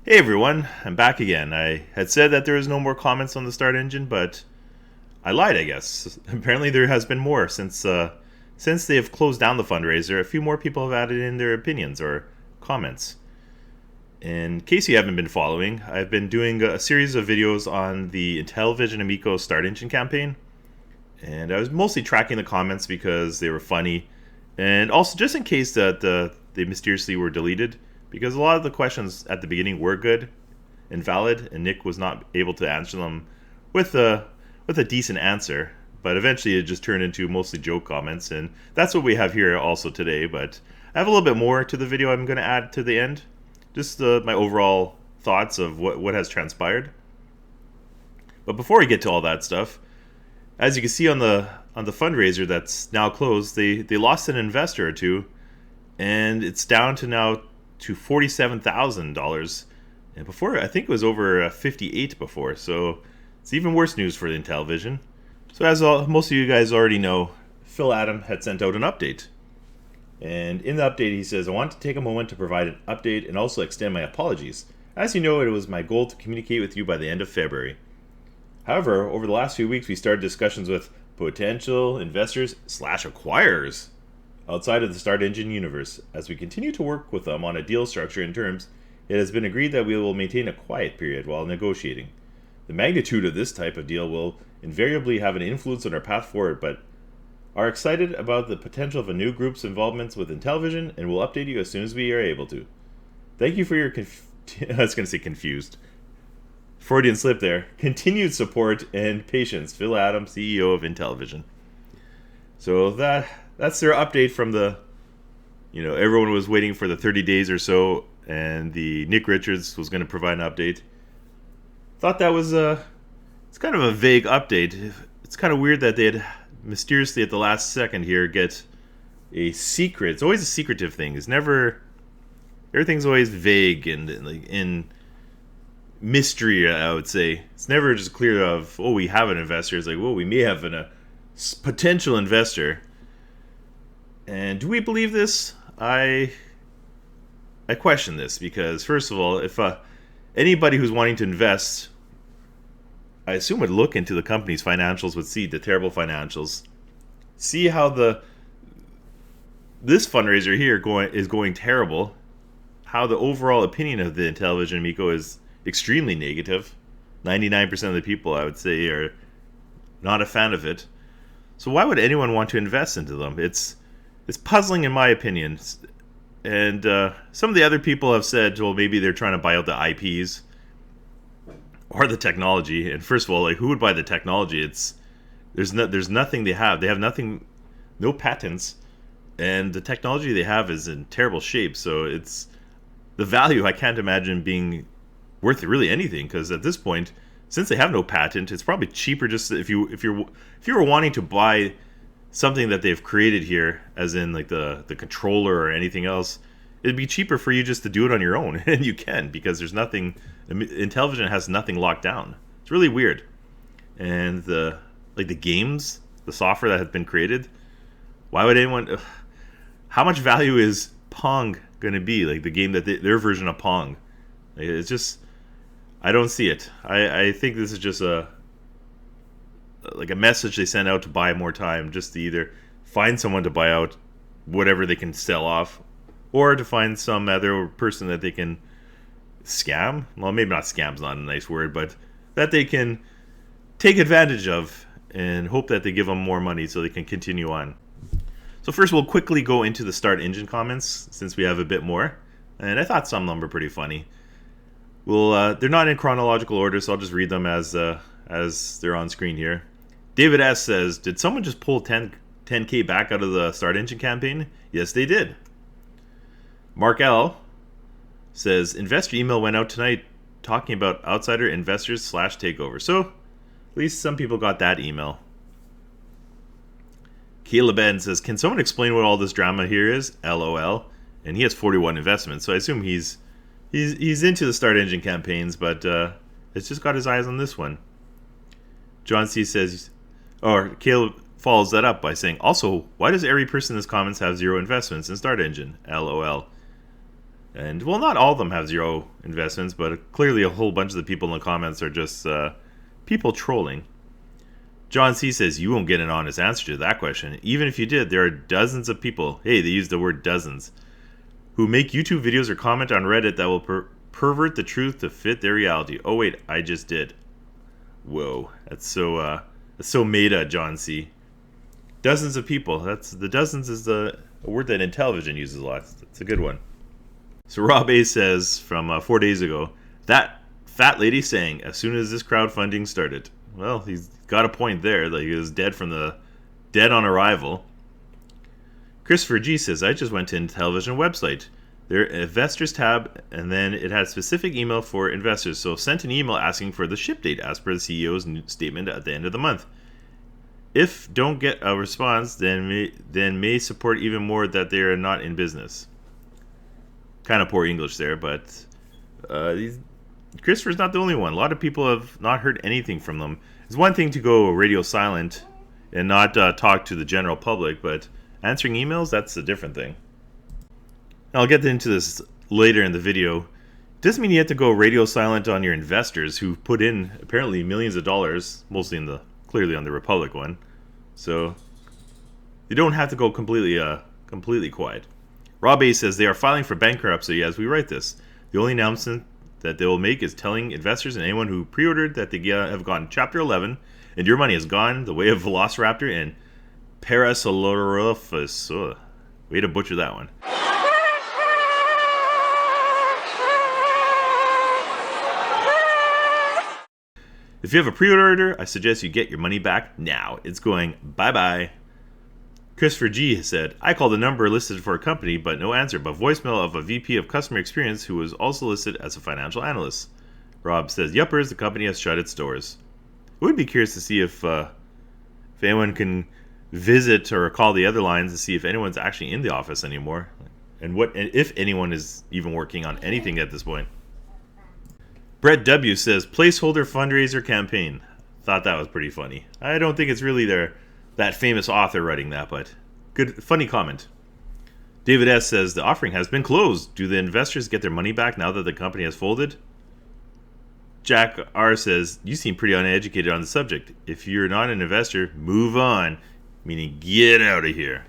Hey everyone, I'm back again. I had said that there was no more comments on the Start Engine, but I lied, I guess. Apparently there has been more since they have closed down the fundraiser. A few more people have added in their opinions or comments. In case you haven't been following, I've been doing a series of videos on the Intellivision Amico Start Engine campaign, and I was mostly tracking the comments because they were funny, and also just in case that they mysteriously were deleted, because a lot of the questions at the beginning were good and valid, and Nick was not able to answer them with a decent answer. But eventually, it just turned into mostly joke comments, and that's what we have here also today. But I have a little bit more to the video I'm going to add to the end, just my overall thoughts of what has transpired. But before we get to all that stuff, as you can see on the fundraiser that's now closed, they lost an investor or two, and it's down to now to $47,000. And before, I think it was over 58 before, so it's even worse news for the Intellivision. So as most of you guys already know, Phil Adam had sent out an update. And in the update he says, I want to take a moment to provide an update and also extend my apologies. As you know, it was my goal to communicate with you by the end of February. However, over the last few weeks we started discussions with potential investors / acquirers outside of the Start Engine universe. As we continue to work with them on a deal structure and terms, it has been agreed that we will maintain a quiet period while negotiating. The magnitude of this type of deal will invariably have an influence on our path forward, but are excited about the potential of a new group's involvement with Intellivision and will update you as soon as we are able to. Thank you for your I was going to say confused. Freudian slip there. Continued support and patience. Phil Adams, CEO of Intellivision. So that's their update from the, everyone was waiting for the 30 days or so, and the Nick Richards was going to provide an update. Thought that was it's kind of a vague update. It's kind of weird that they'd mysteriously at the last second here get a secret. It's always a secretive thing. It's never, everything's always vague and like in mystery, I would say. It's never just clear of, we have an investor. It's like, we may have a potential investor. And do we believe this? I question this because, first of all, if anybody who's wanting to invest, I assume would look into the company's financials, would see the terrible financials, see how this fundraiser here is going terrible, how the overall opinion of the Intellivision Amico is extremely negative. 99% of the people, I would say, are not a fan of it. So why would anyone want to invest into them? It's puzzling in my opinion. And some of the other people have said, well, maybe they're trying to buy out the IPs or the technology. And first of all, like, who would buy the technology? There's nothing they have. They have nothing, no patents, and the technology they have is in terrible shape. So it's the value, I can't imagine being worth really anything, because at this point, since they have no patent, it's probably cheaper just if you were wanting to buy something that they've created here, as in like the controller or anything else, it'd be cheaper for you just to do it on your own. And you can, because there's nothing, Intellivision has nothing locked down. It's really weird. And the games, the software that has been created, why would anyone, how much value is Pong going to be? Like the game that their version of Pong. It's just, I don't see it. I think this is just a message they send out to buy more time, just to either find someone to buy out whatever they can sell off, or to find some other person that they can scam. Well, maybe not scam's not a nice word, but that they can take advantage of and hope that they give them more money so they can continue on. So first we'll quickly go into the Start Engine comments, since we have a bit more. And I thought some of them were pretty funny. They're not in chronological order, so I'll just read them as they're on screen here. David S. says, did someone just pull 10K back out of the Start Engine campaign? Yes, they did. Mark L. says, investor email went out tonight talking about outsider investors / takeover. So, at least some people got that email. Caleb N. says, can someone explain what all this drama here is? LOL. And he has 41 investments, so I assume he's into the Start Engine campaigns, but it's just got his eyes on this one. John C. says, or Caleb follows that up by saying, also, why does every person in this comments have 0 investments in Start Engine? LOL. And, well, not all of them have zero investments, but clearly a whole bunch of the people in the comments are just people trolling. John C. says, you won't get an honest answer to that question. Even if you did, there are dozens of people, hey, they use the word dozens, who make YouTube videos or comment on Reddit that will pervert the truth to fit their reality. Oh, wait, I just did. Whoa, that's so meta, John C. Dozens of people. The dozens is a word that Intellivision uses a lot. It's a good one. So Rob A says from 4 days ago, that fat lady saying, as soon as this crowdfunding started. Well, he's got a point there. Like, he was dead on arrival. Christopher G says, I just went to Intellivision website. Their investors tab, and then it had specific email for investors. So sent an email asking for the ship date as per the CEO's statement at the end of the month. If don't get a response, then may support even more that they are not in business. Kind of poor English there, but Christopher's not the only one. A lot of people have not heard anything from them. It's one thing to go radio silent and not talk to the general public, but answering emails, that's a different thing. I'll get into this later in the video. Doesn't mean you have to go radio silent on your investors who put in apparently millions of dollars, mostly clearly on the Republic one. So you don't have to go completely quiet. Rob A says they are filing for bankruptcy as we write this. The only announcement that they will make is telling investors and anyone who pre-ordered that they have gotten Chapter 11 and your money has gone the way of Velociraptor and Parasaurolophus. Way to butcher that one. If you have a pre-order, I suggest you get your money back now. It's going bye-bye. Christopher G. has said, I called the number listed for a company, but no answer, but voicemail of a VP of Customer Experience who was also listed as a financial analyst. Rob says, yuppers, the company has shut its doors. I would be curious to see if anyone can visit or call the other lines to see if anyone's actually in the office anymore, and if anyone is even working on anything at this point. Brett W. says, placeholder fundraiser campaign. Thought that was pretty funny. I don't think it's really that famous author writing that, but good, funny comment. David S. says, the offering has been closed. Do the investors get their money back now that the company has folded? Jack R. says, you seem pretty uneducated on the subject. If you're not an investor, move on. Meaning, get out of here.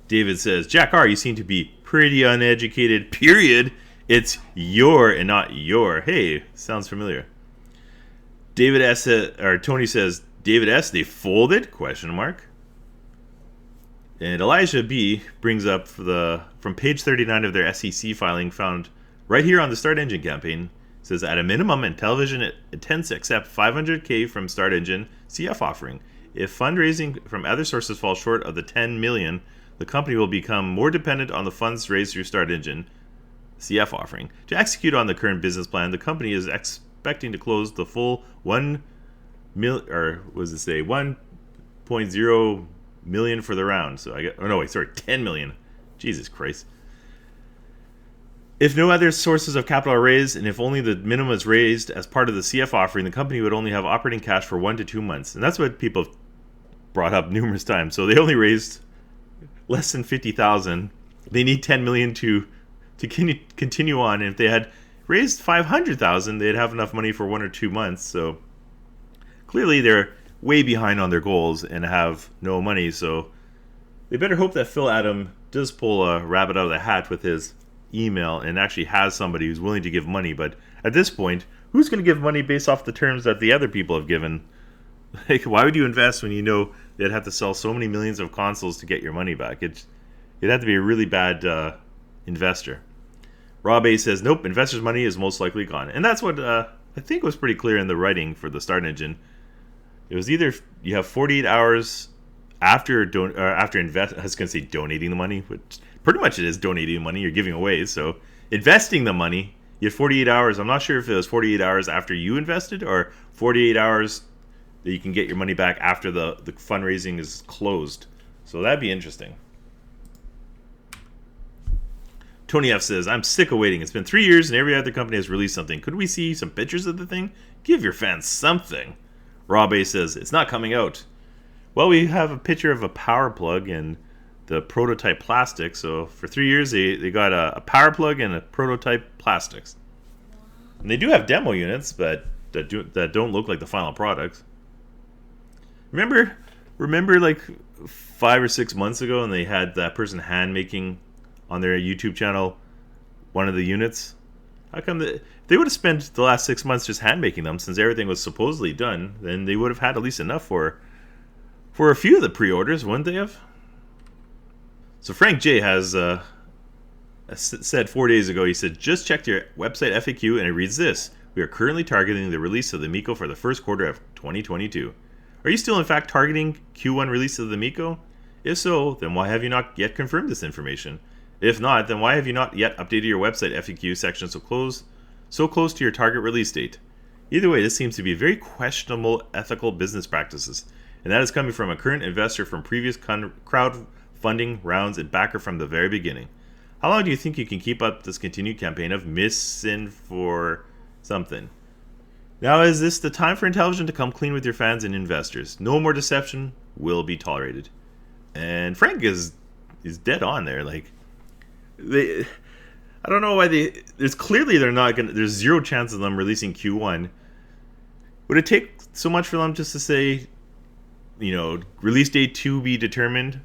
David says, Jack R., you seem to be pretty uneducated, period. It's your and not your. Hey, sounds familiar. David S. Tony says, David S., they folded? ? And Elijah B. brings up from page 39 of their SEC filing found right here on the StartEngine campaign. Says, at a minimum, Intellivision intends to accept $500K from StartEngine CF offering. If fundraising from other sources falls short of the $10 million, the company will become more dependent on the funds raised through StartEngine CF offering. To execute on the current business plan, the company is expecting to close the full 1.0 million for the round. So $10 million. Jesus Christ. If no other sources of capital are raised, and if only the minimum is raised as part of the CF offering, the company would only have operating cash for 1 to 2 months. And that's what people have brought up numerous times. So they only raised less than $50,000. They need $10 million to continue on. And if they had raised $500,000, they'd have enough money for 1 or 2 months. So clearly they're way behind on their goals and have no money. So they better hope that Phil Adam does pull a rabbit out of the hat with his email and actually has somebody who's willing to give money. But at this point, who's going to give money based off the terms that the other people have given? Like, why would you invest when you know they'd have to sell so many millions of consoles to get your money back? It'd have to be a really bad investor. Rob A says, nope, investors' money is most likely gone. And that's what I think was pretty clear in the writing for the StartEngine. It was either you have 48 hours after donating the money, which pretty much it is donating the money you're giving away. So investing the money, you have 48 hours. I'm not sure if it was 48 hours after you invested or 48 hours that you can get your money back after the fundraising is closed. So that'd be interesting. Tony F says, I'm sick of waiting. It's been 3 years and every other company has released something. Could we see some pictures of the thing? Give your fans something. Rob A says, it's not coming out. Well, we have a picture of a power plug and the prototype plastic. So for 3 years, they got a power plug and a prototype plastics. And they do have demo units, but that don't look like the final product. Remember like 5 or 6 months ago, and they had that person hand making on their YouTube channel one of the units? How come they would have spent the last 6 months just hand making them, since everything was supposedly done? Then they would have had at least enough for a few of the pre-orders, wouldn't they have? So Frank J has said 4 days ago, he said, just checked your website FAQ and it reads this: we are currently targeting the release of the Amico for the first quarter of 2022. Are you still in fact targeting Q1 release of the Amico? If so, then why have you not yet confirmed this information? If not, then why have you not yet updated your website FAQ section so close to your target release date? Either way, this seems to be very questionable ethical business practices, and that is coming from a current investor from previous crowdfunding rounds and backer from the very beginning. How long do you think you can keep up this continued campaign of misin for something? Now is this the time for Intellivision to come clean with your fans and investors? No more deception will be tolerated. And Frank is dead on there. Like, I don't know why there's clearly they're not gonna. There's zero chance of them releasing Q1. Would it take so much for them just to say, release date to be determined,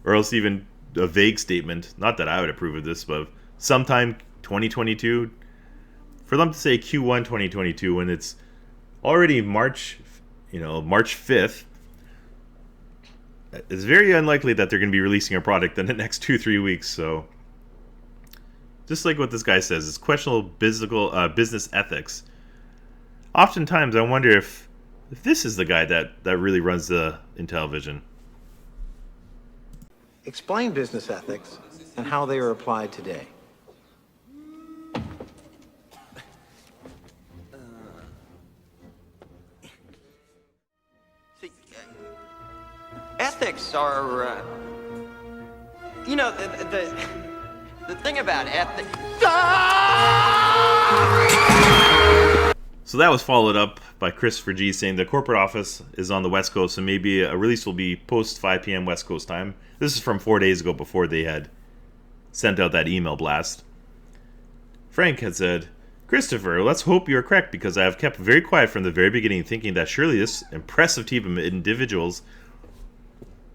or else even a vague statement? Not that I would approve of this, but sometime 2022. For them to say Q1 2022 when it's already March 5th, it's very unlikely that they're going to be releasing a product in the next 2-3 weeks. So, just like what this guy says, it's questionable business ethics. Oftentimes, I wonder if this is the guy that really runs the Intellivision. Explain business ethics and how they are applied today. Ethics are, the thing about ethics. So that was followed up by Christopher G saying the corporate office is on the West Coast, so maybe a release will be post 5 p.m. West Coast time. This is from 4 days ago, before they had sent out that email blast. Frank had said, Christopher, let's hope you're correct, because I have kept very quiet from the very beginning, thinking that surely this impressive team of individuals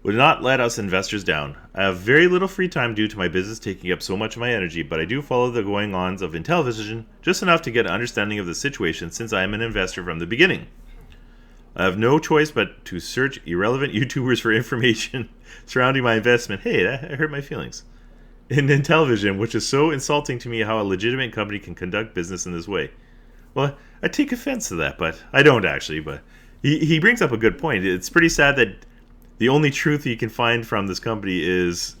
would not let us investors down. I have very little free time due to my business taking up so much of my energy, but I do follow the going-ons of Intellivision just enough to get an understanding of the situation, since I am an investor from the beginning. I have no choice but to search irrelevant YouTubers for information surrounding my investment. Hey, that hurt my feelings. In Intellivision, which is so insulting to me how a legitimate company can conduct business in this way. Well, I take offense to that, but I don't actually. But he brings up a good point. It's pretty sad that the only truth you can find from this company is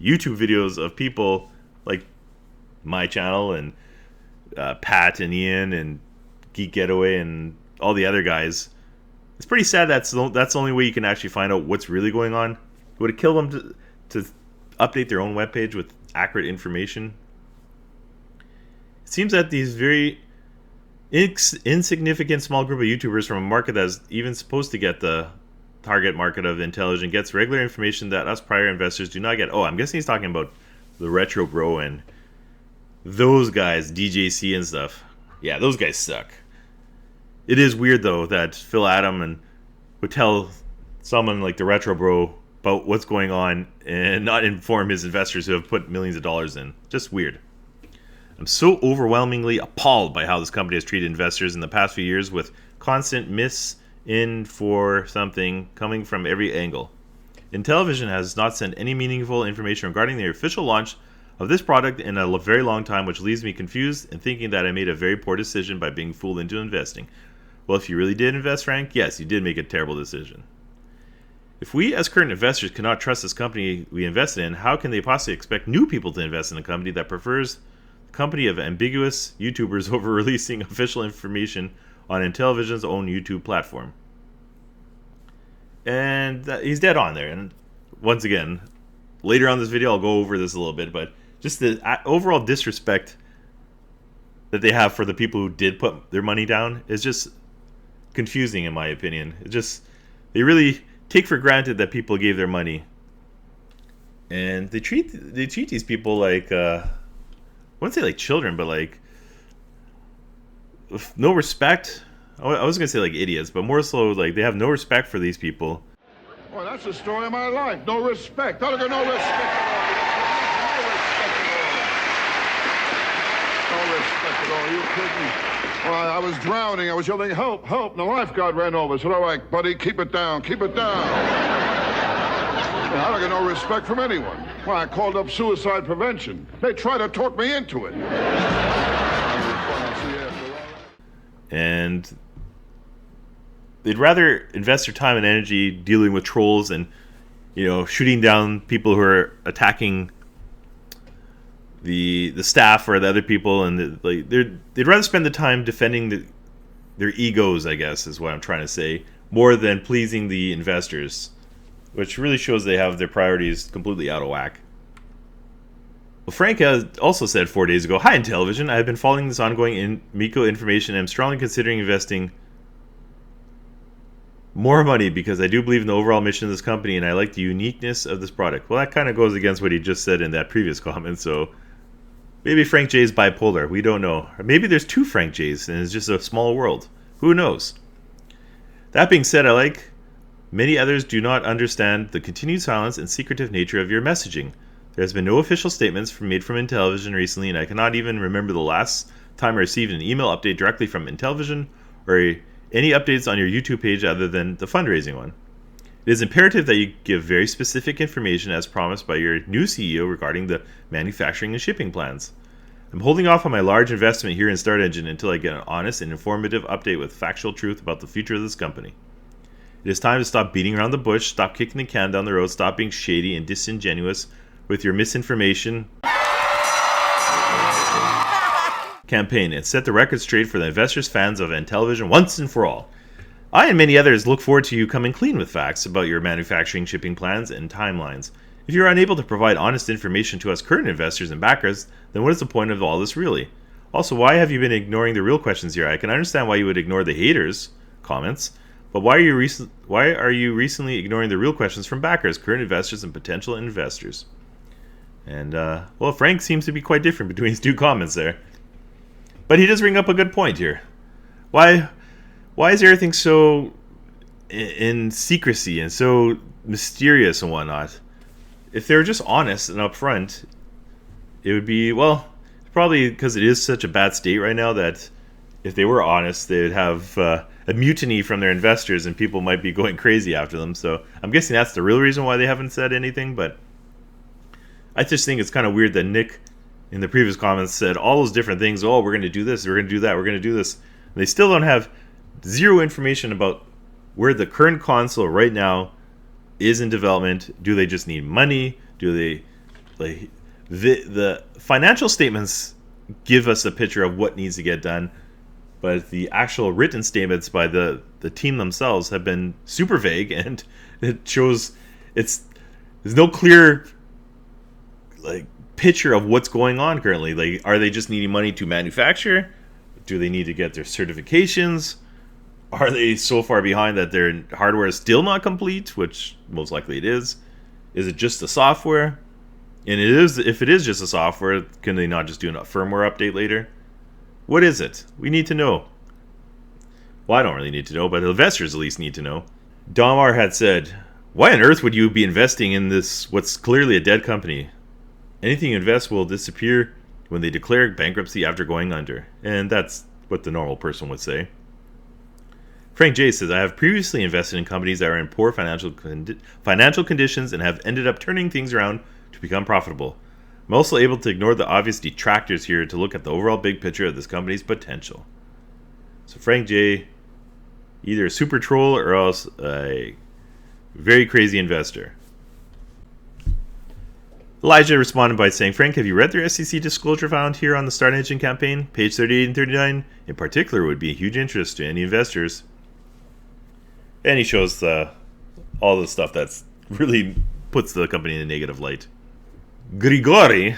YouTube videos of people like my channel and Pat and Ian and Geek Getaway and all the other guys. It's pretty sad that's the only way you can actually find out what's really going on. Would it kill them to update their own webpage with accurate information? It seems that these very insignificant small group of YouTubers from a market that's even supposed to get the target market of Intellivision gets regular information that us prior investors do not get. Oh, I'm guessing he's talking about the Retro Bro and those guys, DJC and stuff. Yeah, those guys suck. It is weird, though, that Phil Adam would tell someone like the Retro Bro about what's going on and not inform his investors who have put millions of dollars in. Just weird. I'm so overwhelmingly appalled by how this company has treated investors in the past few years, with constant in for something coming from every angle. Intellivision has not sent any meaningful information regarding the official launch of this product in a very long time, which leaves me confused and thinking that I made a very poor decision by being fooled into investing. Well, if you really did invest, Frank, yes, you did make a terrible decision. If we as current investors cannot trust this company we invested in, how can they possibly expect new people to invest in a company that prefers the company of ambiguous YouTubers over releasing official information on Intellivision's own YouTube platform? And he's dead on there. And once again, later on this video I'll go over this a little bit, but just the overall disrespect that they have for the people who did put their money down is just confusing, in my opinion. They really take for granted that people gave their money. And they treat these people like I wouldn't say like children, but like with no respect. I was gonna say like idiots, but more so like they have no respect for these people. Well, that's the story of my life. No respect. I don't get no respect at all. No respect at all. You kidding? Well, I was drowning. I was yelling, help, help. And the lifeguard ran over. I said, all right, buddy, keep it down. Keep it down. I don't get no respect from anyone. Why, I called up suicide prevention. They tried to talk me into it. And they'd rather invest their time and energy dealing with trolls and, you know, shooting down people who are attacking the staff or the other people, and they'd rather spend the time defending their egos, I guess, is what I'm trying to say, more than pleasing the investors, which really shows they have their priorities completely out of whack. Well, Frank also said 4 days ago, "Hi, Intellivision. I have been following this ongoing Amico information and am strongly considering investing more money because I do believe in the overall mission of this company and I like the uniqueness of this product." Well, that kind of goes against what he just said in that previous comment, so maybe Frank J is bipolar. We don't know. Or maybe there's two Frank J's and it's just a small world. Who knows? That being said, like many others do not understand the continued silence and secretive nature of your messaging. There has been no official statements made from Intellivision recently, and I cannot even remember the last time I received an email update directly from Intellivision or any updates on your YouTube page other than the fundraising one. It is imperative that you give very specific information as promised by your new CEO regarding the manufacturing and shipping plans. I'm holding off on my large investment here in StartEngine until I get an honest and informative update with factual truth about the future of this company. It is time to stop beating around the bush, stop kicking the can down the road, stop being shady and disingenuous with your misinformation campaign, and set the record straight for the investors, fans of Intellivision once and for all. I and many others look forward to you coming clean with facts about your manufacturing, shipping plans, and timelines. If you are unable to provide honest information to us current investors and backers, then what is the point of all this really? Also, why have you been ignoring the real questions here? I can understand why you would ignore the haters' comments, but why are you recently ignoring the real questions from backers, current investors, and potential investors? And, well, Frank seems to be quite different between his two comments there. But he does bring up a good point here. Why is everything so in secrecy and so mysterious and whatnot? If they were just honest and upfront, it would be, well, probably because it is such a bad state right now that if they were honest, they would have a mutiny from their investors and people might be going crazy after them. So I'm guessing that's the real reason why they haven't said anything, but I just think it's kind of weird that Nick, in the previous comments, said all those different things. Oh, we're going to do this, we're going to do that, we're going to do this. And they still don't have zero information about where the current console right now is in development. Do they just need money? Do they, like, the financial statements give us a picture of what needs to get done, but the actual written statements by the team themselves have been super vague, and it shows there's no clear picture of what's going on currently. Like, are they just needing money to manufacture? Do they need to get their certifications? Are they so far behind that their hardware is still not complete, which most likely it is? Is it just the software? And if it is just the software, can they not just do a firmware update later? What is it? We need to know. Well, I don't really need to know, but the investors at least need to know. Domar had said, "Why on earth would you be investing in this, what's clearly a dead company? Anything you invest will disappear when they declare bankruptcy after going under." And that's what the normal person would say. Frank J says, "I have previously invested in companies that are in poor financial conditions and have ended up turning things around to become profitable. I'm also able to ignore the obvious detractors here to look at the overall big picture of this company's potential." So Frank J, either a super troll or else a very crazy investor. Elijah responded by saying, "Frank, have you read their SEC disclosure found here on the StartEngine campaign? Page 38 and 39 in particular would be a huge interest to any investors." And he shows all the stuff that's really puts the company in a negative light. Grigori,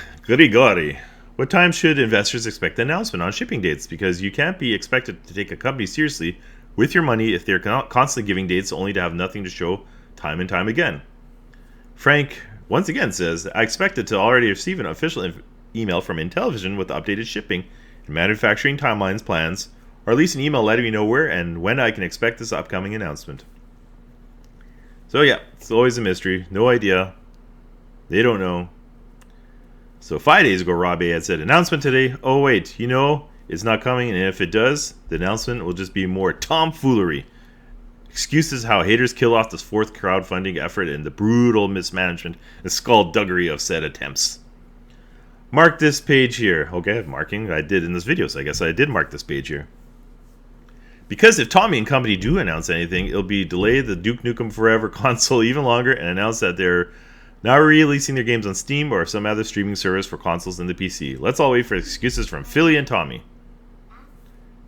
what time should investors expect an announcement on shipping dates? Because you can't be expected to take a company seriously with your money if they're constantly giving dates only to have nothing to show time and time again. Frank once again says, I expected to already receive an official email from Intellivision with updated shipping and manufacturing timelines plans, or at least an email letting me know where and when I can expect this upcoming announcement. So yeah, it's always a mystery. No idea. They don't know. So 5 days ago, Rob A had said, announcement today. Oh wait, it's not coming, and if it does, the announcement will just be more tomfoolery. Excuses how haters kill off this fourth crowdfunding effort and the brutal mismanagement and skullduggery of said attempts. Mark this page here. Okay, marking. I did in this video, so I guess I did mark this page here. Because if Tommy and company do announce anything, it'll be delay the Duke Nukem Forever console even longer and announce that they're now releasing their games on Steam or some other streaming service for consoles and the PC. Let's all wait for excuses from Philly and Tommy.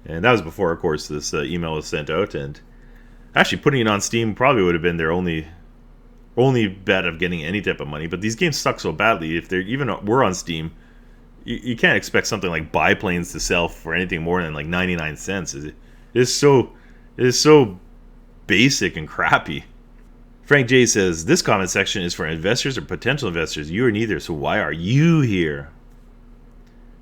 And that was before, of course, this email was sent out, and actually, putting it on Steam probably would have been their only bet of getting any type of money. But these games suck so badly. If they even were on Steam, you can't expect something like Biplanes to sell for anything more than like 99 cents. It is so basic and crappy. Frank J says, this comment section is for investors or potential investors. You are neither, so why are you here?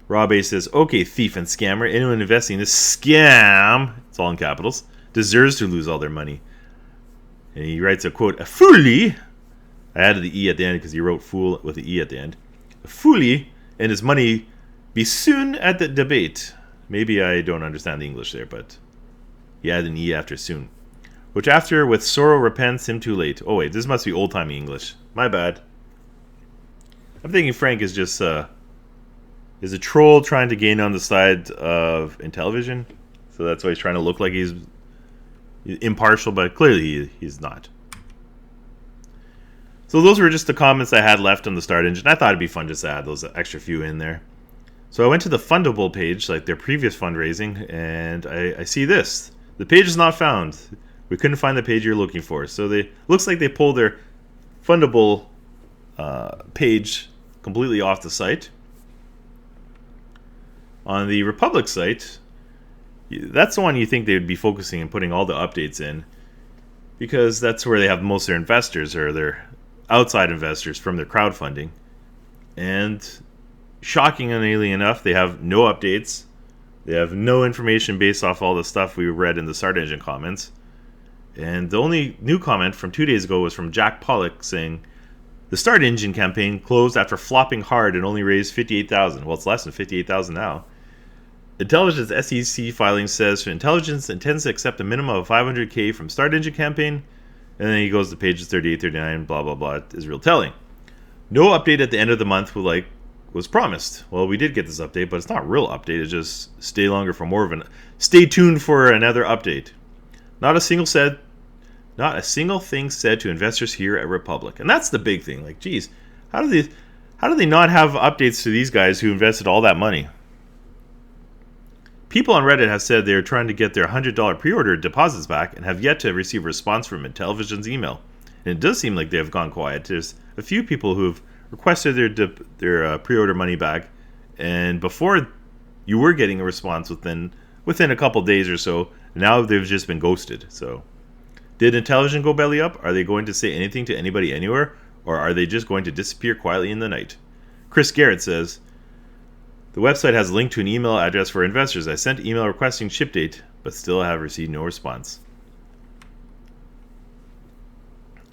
Rob A says, okay, thief and scammer. Anyone investing in this scam, it's all in capitals, deserves to lose all their money. And he writes a quote, a foolie, I added the E at the end because he wrote fool with the E at the end. A foolie and his money be soon at the debate. Maybe I don't understand the English there, but he added an E after soon. Which after with sorrow repents him too late. Oh wait, this must be old-timey English. My bad. I'm thinking Frank is just is a troll trying to gain on the side of Intellivision. So that's why he's trying to look like he's impartial, but clearly he's not. So those were just the comments I had left on the StartEngine. I thought it'd be fun just to add those extra few in there. So I went to the Fundable page, like their previous fundraising, and I see this. The page is not found. We couldn't find the page you're looking for. So looks like they pulled their Fundable page completely off the site. On the Republic site, that's the one you think they would be focusing and putting all the updates in, because that's where they have most of their investors or their outside investors from their crowdfunding. And shockingly enough, they have no updates. They have no information based off all the stuff we read in the StartEngine comments. And the only new comment from 2 days ago was from Jack Pollock saying, the StartEngine campaign closed after flopping hard and only raised $58,000. Well, it's less than $58,000 now. Intellivision's SEC filing says Intelligence intends to accept a minimum of $500K from StartEngine campaign, and then he goes to pages 38, 39, blah, blah, blah, Israel telling. No update at the end of the month was promised. Well, we did get this update, but it's not a real update. It's just stay tuned for another update. Not a single thing said to investors here at Republic. And that's the big thing. Like, geez, how do they not have updates to these guys who invested all that money? People on Reddit have said they are trying to get their $100 pre-order deposits back and have yet to receive a response from Intellivision's email. And it does seem like they have gone quiet. There's a few people who have requested their pre-order money back, and before you were getting a response within a couple days or so. Now they've just been ghosted. So, did Intellivision go belly up? Are they going to say anything to anybody anywhere, or are they just going to disappear quietly in the night? Chris Garrett says, the website has a link to an email address for investors. I sent email requesting ship date, but still have received no response.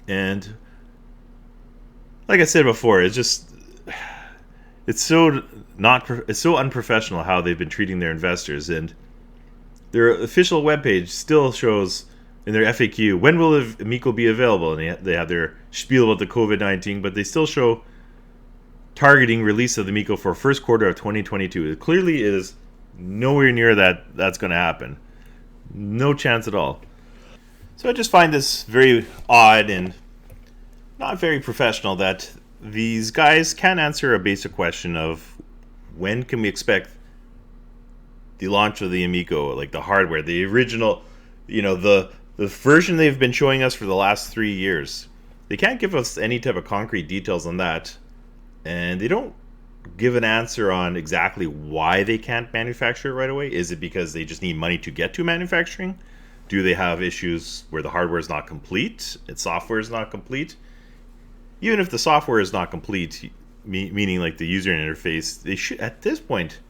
And like I said before, it's so unprofessional how they've been treating their investors. And their official webpage still shows in their FAQ, when will Amico be available? And they have their spiel about the COVID-19, but they still show targeting release of the Amico for first quarter of 2022. It clearly is nowhere near that's going to happen. No chance at all. So I just find this very odd and not very professional that these guys can't answer a basic question of when can we expect the launch of the Amico, like the hardware, the original, the version they've been showing us for the last 3 years. They can't give us any type of concrete details on that. And they don't give an answer on exactly why they can't manufacture it right away. Is it because they just need money to get to manufacturing? Do they have issues where the hardware is not complete, its software is not complete? even if the software is not complete, meaning like the user interface, they should, at this point,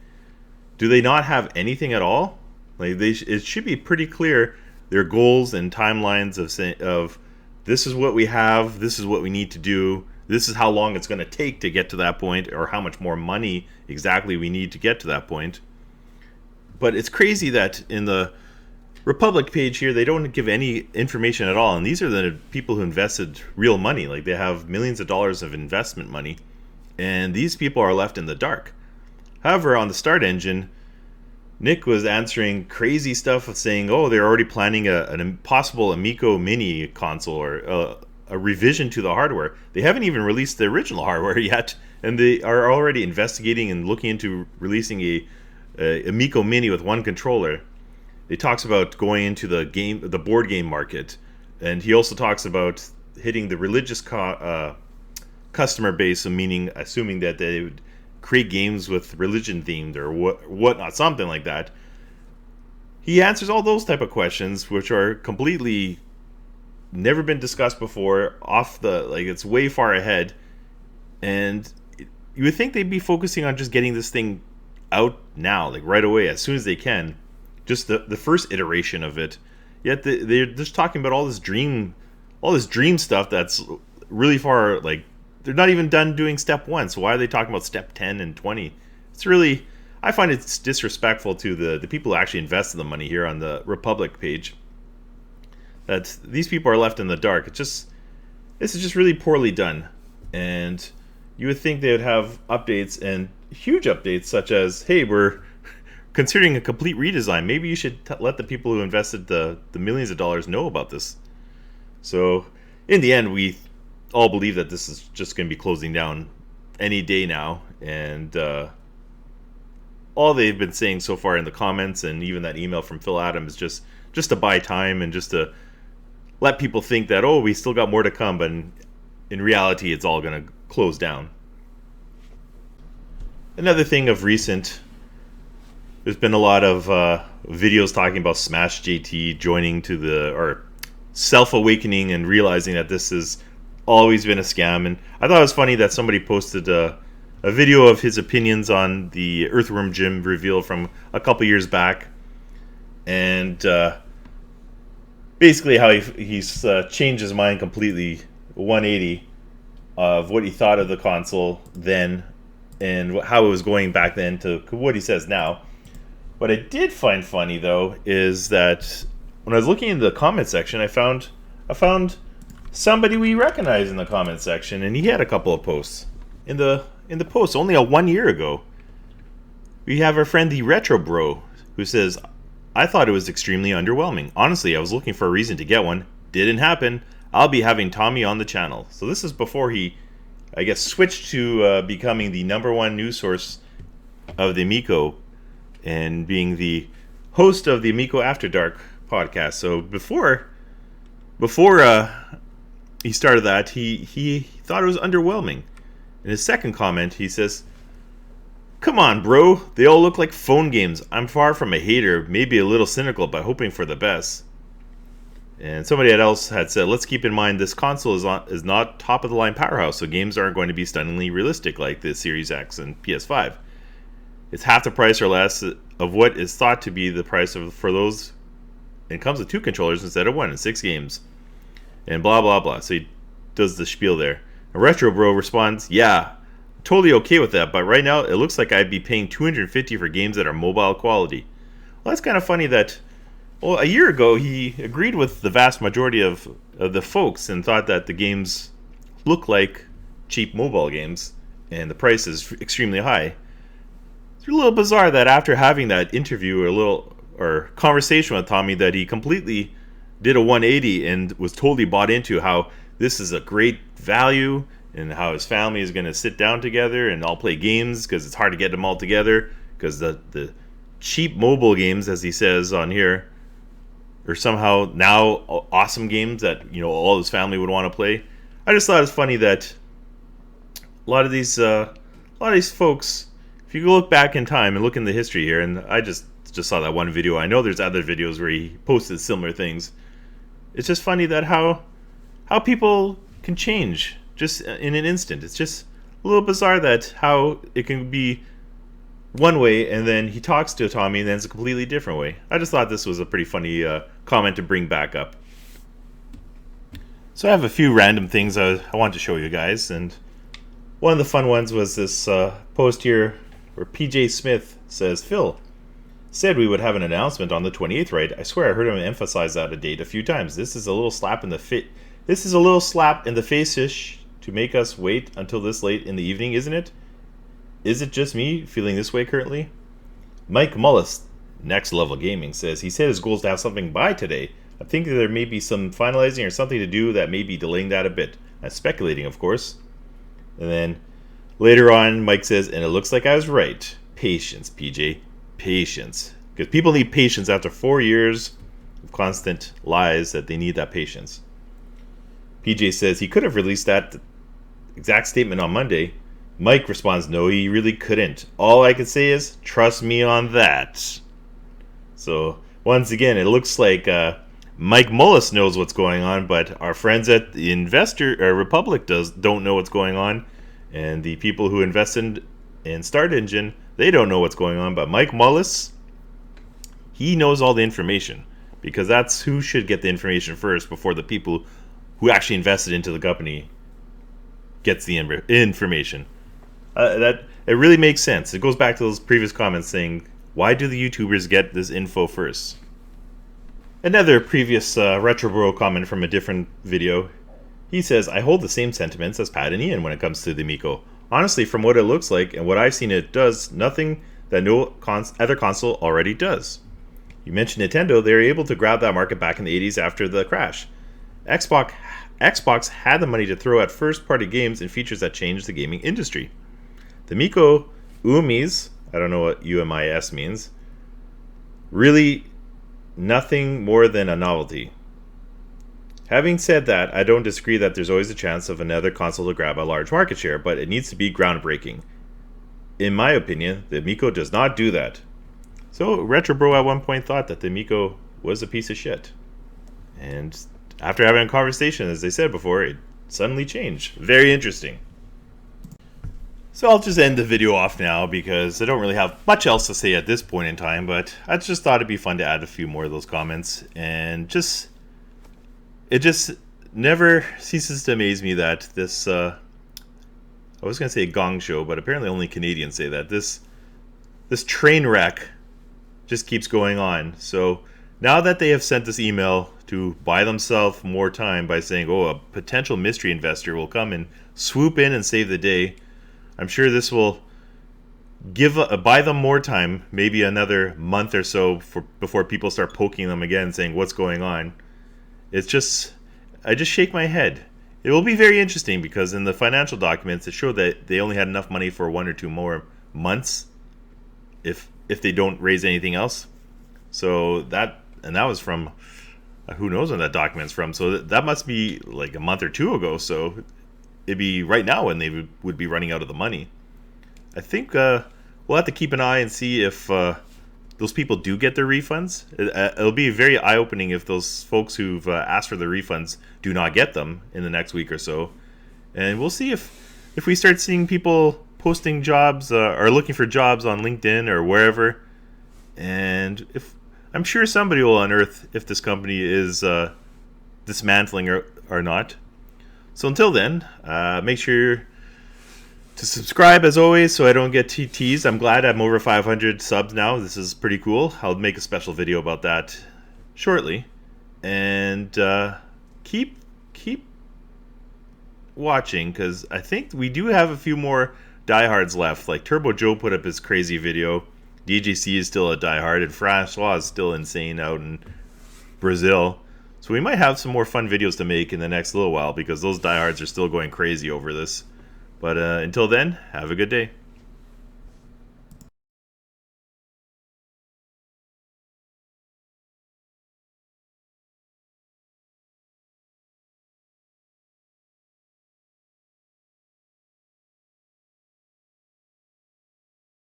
do they not have anything at all? Like it should be pretty clear their goals and timelines of this is what we have, this is what we need to do, this is how long it's going to take to get to that point, or how much more money exactly we need to get to that point. But it's crazy that in the Republic page here, they don't give any information at all. And these are the people who invested real money. Like, they have millions of dollars of investment money. And these people are left in the dark. However, on the StartEngine, Nick was answering crazy stuff of saying, oh, they're already planning an possible Amico mini console, or a revision to the hardware. They haven't even released the original hardware yet. And they are already investigating and looking into releasing a Amico mini with one controller. He talks about going into the board game market, and he also talks about hitting the religious customer base, assuming that they would create games with religion themed or whatnot, something like that. He answers all those type of questions, which are completely never been discussed before. It's way far ahead, and you would think they'd be focusing on just getting this thing out now, like right away, as soon as they can. Just the first iteration of it. Yet they're just talking about all this dream stuff that's really far. Like, they're not even done doing step 1. So why are they talking about step 10 and 20? It's really, I find it's disrespectful to the people who actually invested the money here on the Republic page. That these people are left in the dark. This is just really poorly done. And you would think they would have updates, and huge updates, such as, hey, we're considering a complete redesign. Maybe you should let the people who invested the millions of dollars know about this. So in the end, we all believe that this is just going to be closing down any day now. And all they've been saying so far in the comments, and even that email from Phil Adams, is just to buy time and just to let people think that, oh, we still got more to come. But in reality, it's all going to close down. Another thing of recent, there's been a lot of videos talking about Smash JT joining or self-awakening and realizing that this has always been a scam. And I thought it was funny that somebody posted a video of his opinions on the Earthworm Jim reveal from a couple years back. And basically how he's changed his mind completely, 180, of what he thought of the console then and how it was going back then to what he says now. What I did find funny, though, is that when I was looking in the comment section, I found somebody we recognize in the comment section, and he had a couple of posts. In the post, only 1 year ago, we have our friend the Retro Bro, who says, I thought it was extremely underwhelming. Honestly, I was looking for a reason to get one. Didn't happen. I'll be having Tommy on the channel. So this is before he, I guess, switched to becoming the #1 news source of the Amico, and being the host of the Amico After Dark podcast. So before he started that, he thought it was underwhelming. In his second comment, he says, come on, bro, they all look like phone games. I'm far from a hater, maybe a little cynical, but hoping for the best. And somebody else had said, let's keep in mind this console is not top-of-the-line powerhouse, so games aren't going to be stunningly realistic like the Series X and PS5. It's half the price or less of what is thought to be the price for those. It comes with 2 controllers instead of 1 and 6 games. And blah, blah, blah. So he does the spiel there. A Retro Bro responds, yeah, totally okay with that, but right now it looks like I'd be paying $250 for games that are mobile quality. Well, that's kind of funny that, well, a year ago he agreed with the vast majority of the folks and thought that the games look like cheap mobile games and the price is extremely high. It's a little bizarre that after having that interview or conversation with Tommy, that he completely did a 180 and was totally bought into how this is a great value and how his family is going to sit down together and all play games because it's hard to get them all together because the cheap mobile games, as he says on here, are somehow now awesome games that all his family would want to play. I just thought it was funny that a lot of these folks, if you look back in time and look in the history here, and I just saw that one video. I know there's other videos where he posted similar things. It's just funny that how people can change just in an instant. It's just a little bizarre that how it can be one way and then he talks to Tommy and then it's a completely different way. I just thought this was a pretty funny comment to bring back up. So I have a few random things I want to show you guys, and one of the fun ones was this post here where PJ Smith says, Phil said we would have an announcement on the 28th, right? I swear I heard him emphasize that a date a few times. This is a little slap in the face-ish to make us wait until this late in the evening, isn't it? Is it just me feeling this way currently? Mike Mullis, Next Level Gaming, says he said his goal is to have something by today. I think there may be some finalizing or something to do that may be delaying that a bit. I'm speculating, of course. And then later on, Mike says, and it looks like I was right. Patience, PJ. Patience. Because people need patience after 4 years of constant lies, that they need that patience. PJ says he could have released that exact statement on Monday. Mike responds, no, he really couldn't. All I can say is, trust me on that. So, once again, it looks like Mike Mullis knows what's going on, but our friends at the Republic don't know what's going on. And the people who invested in StartEngine, they don't know what's going on. But Mike Mullis, he knows all the information, because that's who should get the information first before the people who actually invested into the company gets the information. That it really makes sense. It goes back to those previous comments saying, why do the YouTubers get this info first? Another previous Retro Bro comment from a different video. He says, I hold the same sentiments as Pat and Ian when it comes to the Amico. Honestly, from what it looks like and what I've seen, it does nothing that no other console already does. You mentioned Nintendo. They were able to grab that market back in the 80s after the crash. Xbox had the money to throw at first-party games and features that changed the gaming industry. The Amico UMIs, I don't know what UMIS means, really nothing more than a novelty. Having said that, I don't disagree that there's always a chance of another console to grab a large market share, but it needs to be groundbreaking. In my opinion, the Amico does not do that. So, Retro Bro at one point thought that the Amico was a piece of shit. And after having a conversation, as they said before, it suddenly changed. Very interesting. So I'll just end the video off now because I don't really have much else to say at this point in time, but I just thought it'd be fun to add a few more of those comments. And it just never ceases to amaze me that this, I was going to say gong show, but apparently only Canadians say that, this train wreck just keeps going on. So now that they have sent this email to buy themselves more time by saying, oh, a potential mystery investor will come and swoop in and save the day, I'm sure this will buy them more time, maybe another month or so before people start poking them again, saying what's going on. It's just, I just shake my head. It will be very interesting because in the financial documents, it showed that they only had enough money for 1 or 2 more months if they don't raise anything else. So that was from, who knows when that document's from. So that must be like a month or 2 ago. So it'd be right now when they would be running out of the money. I think we'll have to keep an eye and see if those people do get their refunds. It'll be very eye-opening if those folks who've asked for the refunds do not get them in the next week or so. And we'll see if we start seeing people posting jobs or looking for jobs on LinkedIn or wherever. And I'm sure somebody will unearth if this company is dismantling or not. So until then, make sure to subscribe as always so I don't get teased. I'm glad I'm over 500 subs now. This is pretty cool. I'll make a special video about that shortly. And keep watching because I think we do have a few more diehards left. Like Turbo Joe put up his crazy video. DJC is still a diehard and Francois is still insane out in Brazil. So we might have some more fun videos to make in the next little while because those diehards are still going crazy over this. But until then, have a good day.